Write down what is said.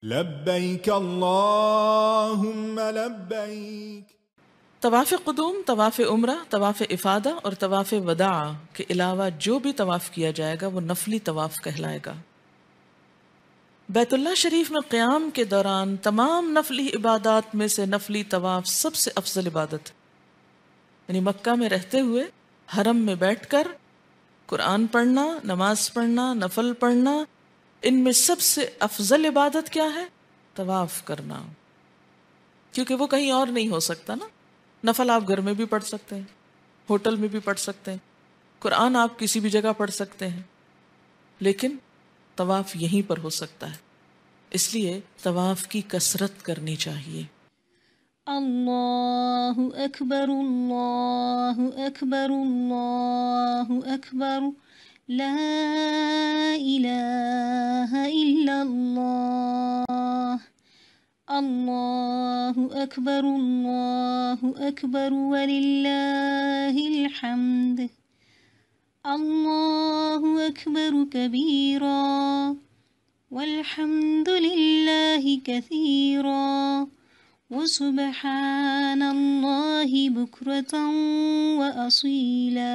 لبیک اللہم لبیک۔ طواف قدوم، طواف عمرہ، طواف افادہ اور طواف وداع کے علاوہ جو بھی طواف کیا جائے گا وہ نفلی طواف کہلائے گا۔ بیت اللہ شریف میں قیام کے دوران تمام نفلی عبادات میں سے نفلی طواف سب سے افضل عبادت، یعنی مکہ میں رہتے ہوئے حرم میں بیٹھ کر قرآن پڑھنا، نماز پڑھنا، نفل پڑھنا، ان میں سب سے افضل عبادت کیا ہے؟ طواف کرنا، کیونکہ وہ کہیں اور نہیں ہو سکتا نا۔ نفل آپ گھر میں بھی پڑھ سکتے ہیں، ہوٹل میں بھی پڑھ سکتے ہیں، قرآن آپ کسی بھی جگہ پڑھ سکتے ہیں، لیکن طواف یہیں پر ہو سکتا ہے، اس لیے طواف کی کثرت کرنی چاہیے۔ اللہ اکبر اللہ اکبر اللہ اکبر لا الہ الا اللہ اللہ اکبر وللہ الحمد اللہ اکبر کبیرا والحمد للہ کثیرا وسبحان اللہ بکرة وأصیلا۔